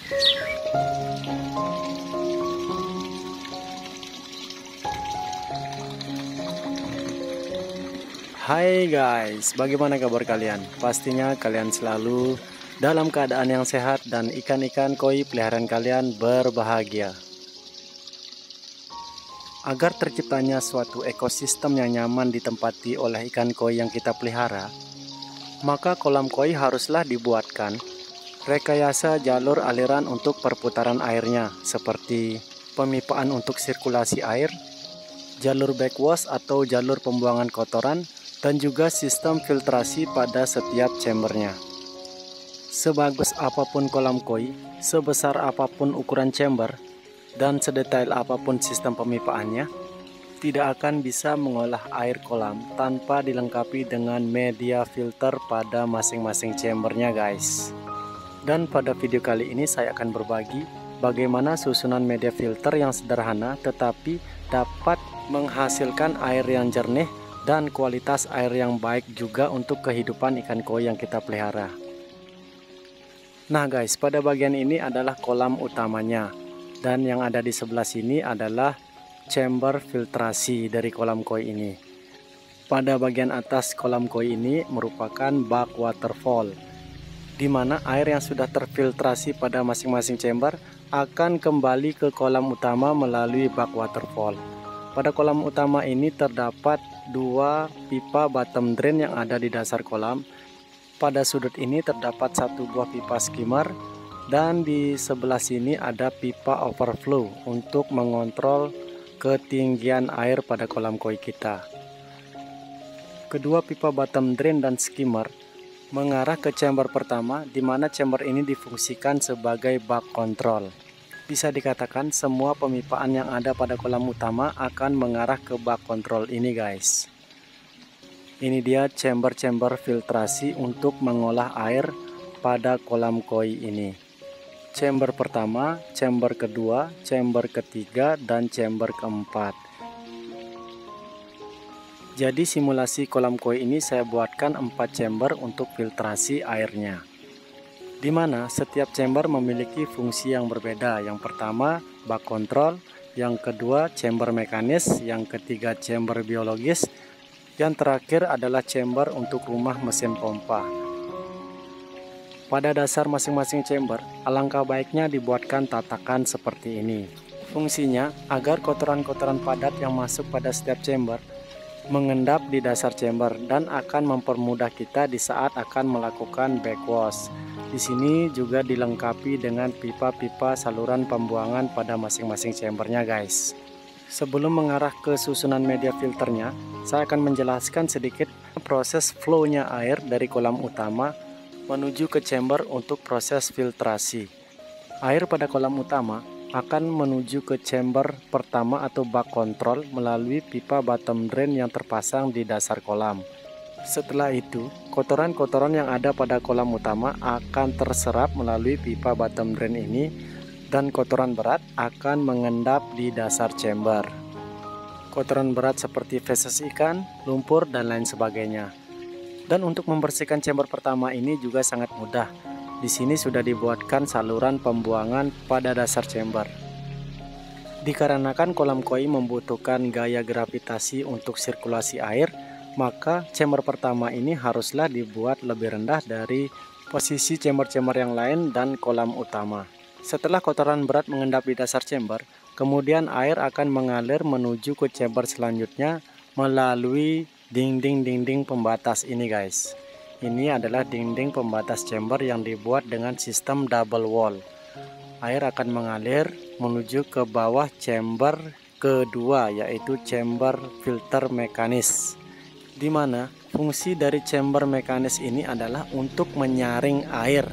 Hai guys, bagaimana kabar kalian? Pastinya kalian selalu dalam keadaan yang sehat dan ikan-ikan koi peliharaan kalian berbahagia. Agar terciptanya suatu ekosistem yang nyaman ditempati oleh ikan koi yang kita pelihara, maka kolam koi haruslah dibuatkan rekayasa jalur aliran untuk perputaran airnya, seperti pemipaan untuk sirkulasi air, jalur backwash atau jalur pembuangan kotoran, dan juga sistem filtrasi pada setiap chambernya. Sebagus apapun kolam koi, sebesar apapun ukuran chamber, dan sedetail apapun sistem pemipaannya, tidak akan bisa mengolah air kolam tanpa dilengkapi dengan media filter pada masing-masing chambernya guys. Dan pada video kali ini saya akan berbagi bagaimana susunan media filter yang sederhana tetapi dapat menghasilkan air yang jernih dan kualitas air yang baik juga untuk kehidupan ikan koi yang kita pelihara. Nah guys, pada bagian ini adalah kolam utamanya, dan yang ada di sebelah sini adalah chamber filtrasi dari kolam koi ini. Pada bagian atas kolam koi ini merupakan bak waterfall, di mana air yang sudah terfiltrasi pada masing-masing chamber akan kembali ke kolam utama melalui bak waterfall. Pada kolam utama ini terdapat dua pipa bottom drain yang ada di dasar kolam. Pada sudut ini terdapat satu buah pipa skimmer, dan di sebelah sini ada pipa overflow untuk mengontrol ketinggian air pada kolam koi kita. Kedua pipa bottom drain dan skimmer mengarah ke chamber pertama, di mana chamber ini difungsikan sebagai bak kontrol. Bisa dikatakan semua pemipaan yang ada pada kolam utama akan mengarah ke bak kontrol ini guys. Ini dia chamber-chamber filtrasi untuk mengolah air pada kolam koi ini. Chamber pertama, chamber kedua, chamber ketiga, dan chamber keempat. Jadi simulasi kolam koi ini saya buatkan 4 chamber untuk filtrasi airnya, di mana setiap chamber memiliki fungsi yang berbeda. Yang pertama bak kontrol, yang kedua chamber mekanis, yang ketiga chamber biologis, yang terakhir adalah chamber untuk rumah mesin pompa. Pada dasar masing-masing chamber, alangkah baiknya dibuatkan tatakan seperti ini. Fungsinya agar kotoran-kotoran padat yang masuk pada setiap chamber mengendap di dasar chamber dan akan mempermudah kita di saat akan melakukan backwash. Di sini juga dilengkapi dengan pipa-pipa saluran pembuangan pada masing-masing chambernya guys. Sebelum mengarah ke susunan media filternya, saya akan menjelaskan sedikit proses flow-nya air dari kolam utama menuju ke chamber untuk proses filtrasi. Air pada kolam utama akan menuju ke chamber pertama atau bak kontrol melalui pipa bottom drain yang terpasang di dasar kolam. Setelah itu, kotoran-kotoran yang ada pada kolam utama akan terserap melalui pipa bottom drain ini, dan kotoran berat akan mengendap di dasar chamber. Kotoran berat seperti feses ikan, lumpur, dan lain sebagainya. Dan untuk membersihkan chamber pertama ini juga sangat mudah. Di sini sudah dibuatkan saluran pembuangan pada dasar chamber. Dikarenakan kolam koi membutuhkan gaya gravitasi untuk sirkulasi air, maka chamber pertama ini haruslah dibuat lebih rendah dari posisi chamber-chamber yang lain dan kolam utama. Setelah kotoran berat mengendap di dasar chamber, kemudian air akan mengalir menuju ke chamber selanjutnya melalui dinding-dinding pembatas ini guys. Ini adalah dinding pembatas chamber yang dibuat dengan sistem double wall. Air akan mengalir menuju ke bawah chamber kedua, yaitu chamber filter mekanis, di mana fungsi dari chamber mekanis ini adalah untuk menyaring air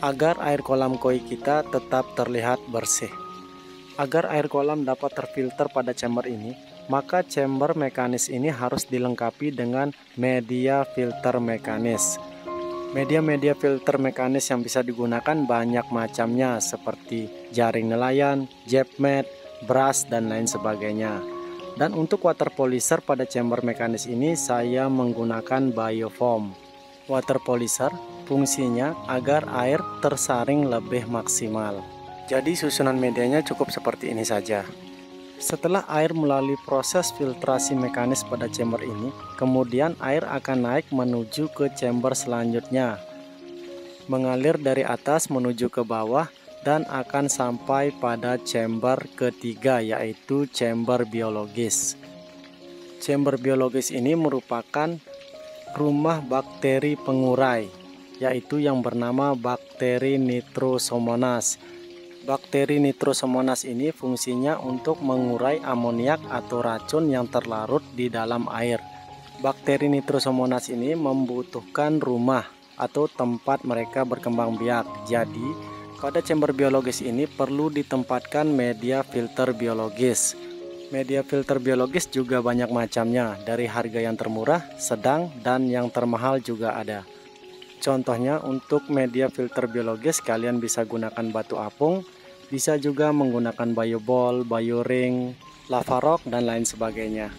agar air kolam koi kita tetap terlihat bersih. Agar air kolam dapat terfilter pada chamber ini, maka chamber mekanis ini harus dilengkapi dengan media filter mekanis. Media-media filter mekanis yang bisa digunakan banyak macamnya, seperti jaring nelayan, jet mat, brush, dan lain sebagainya. Dan untuk water polisher pada chamber mekanis ini saya menggunakan biofoam. Water polisher Fungsinya agar air tersaring lebih maksimal. Jadi susunan medianya cukup seperti ini saja. Setelah air melalui proses filtrasi mekanis pada chamber ini, kemudian air akan naik menuju ke chamber selanjutnya, mengalir dari atas menuju ke bawah dan akan sampai pada chamber ketiga, yaitu chamber biologis. Chamber biologis ini merupakan rumah bakteri pengurai, yaitu yang bernama bakteri Nitrosomonas. Bakteri Nitrosomonas ini fungsinya untuk mengurai amoniak atau racun yang terlarut di dalam air. Bakteri Nitrosomonas ini membutuhkan rumah atau tempat mereka berkembang biak. Jadi, pada chamber biologis ini perlu ditempatkan media filter biologis. Media filter biologis juga banyak macamnya, dari harga yang termurah, sedang, dan yang termahal juga ada. Contohnya untuk media filter biologis kalian bisa gunakan batu apung, bisa juga menggunakan biobol, bioring, lava rock, dan lain sebagainya.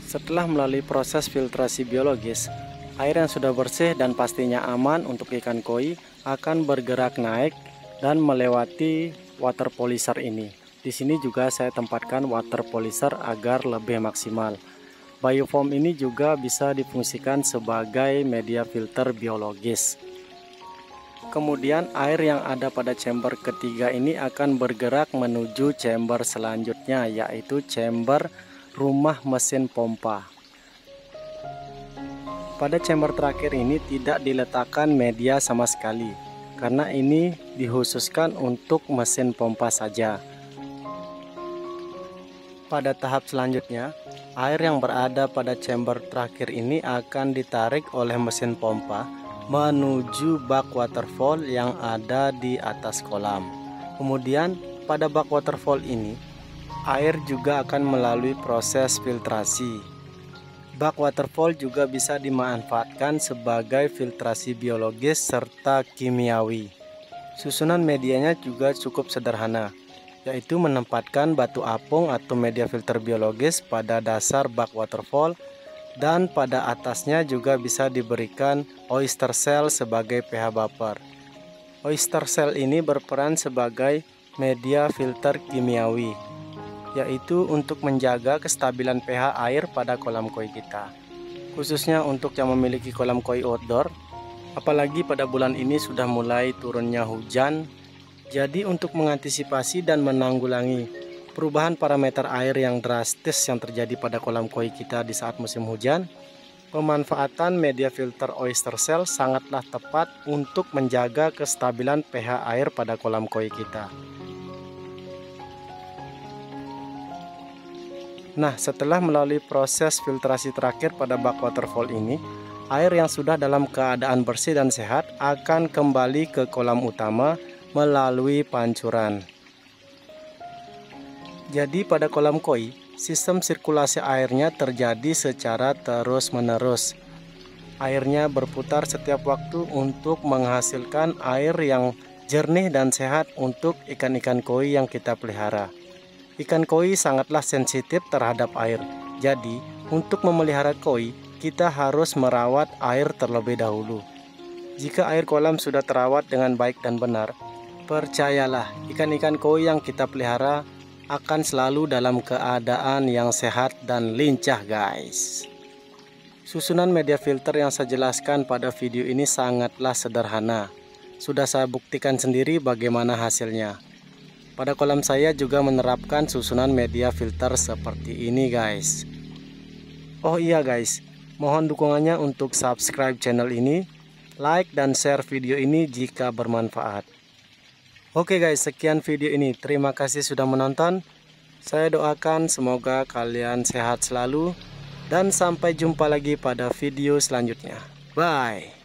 Setelah melalui proses filtrasi biologis, air yang sudah bersih dan pastinya aman untuk ikan koi akan bergerak naik dan melewati water polisher ini. Di sini juga saya tempatkan water polisher agar lebih maksimal. Biofoam ini juga bisa difungsikan sebagai media filter biologis. Kemudian air yang ada pada chamber ketiga ini akan bergerak menuju chamber selanjutnya, yaitu chamber rumah mesin pompa. Pada chamber terakhir ini tidak diletakkan media sama sekali, karena ini dikhususkan untuk mesin pompa saja. Pada tahap selanjutnya, air yang berada pada chamber terakhir ini akan ditarik oleh mesin pompa menuju bak waterfall yang ada di atas kolam. Kemudian pada bak waterfall ini, air juga akan melalui proses filtrasi. Bak waterfall juga bisa dimanfaatkan sebagai filtrasi biologis serta kimiawi. Susunan medianya juga cukup sederhana, yaitu menempatkan batu apung atau media filter biologis pada dasar bak waterfall, dan pada atasnya juga bisa diberikan oyster shell sebagai pH buffer. Oyster shell ini berperan sebagai media filter kimiawi, yaitu untuk menjaga kestabilan pH air pada kolam koi kita. Khususnya untuk yang memiliki kolam koi outdoor, apalagi pada bulan ini sudah mulai turunnya hujan. Jadi untuk mengantisipasi dan menanggulangi perubahan parameter air yang drastis yang terjadi pada kolam koi kita di saat musim hujan, pemanfaatan media filter oyster shell sangatlah tepat untuk menjaga kestabilan pH air pada kolam koi kita. Nah, setelah melalui proses filtrasi terakhir pada bak waterfall ini, air yang sudah dalam keadaan bersih dan sehat akan kembali ke kolam utama melalui pancuran. Jadi pada kolam koi, sistem sirkulasi airnya terjadi secara terus-menerus. Airnya berputar setiap waktu untuk menghasilkan air yang jernih dan sehat untuk ikan-ikan koi yang kita pelihara. Ikan koi sangatlah sensitif terhadap air. Jadi, untuk memelihara koi, kita harus merawat air terlebih dahulu. Jika air kolam sudah terawat dengan baik dan benar, percayalah, ikan-ikan koi yang kita pelihara akan selalu dalam keadaan yang sehat dan lincah, guys. Susunan media filter yang saya jelaskan pada video ini sangatlah sederhana. Sudah saya buktikan sendiri bagaimana hasilnya. Pada kolam saya juga menerapkan susunan media filter seperti ini, guys. Oh iya guys, mohon dukungannya untuk subscribe channel ini, like dan share video ini jika bermanfaat. Oke guys, sekian video ini. Terima kasih sudah menonton. Saya doakan semoga kalian sehat selalu. Dan sampai jumpa lagi pada video selanjutnya. Bye.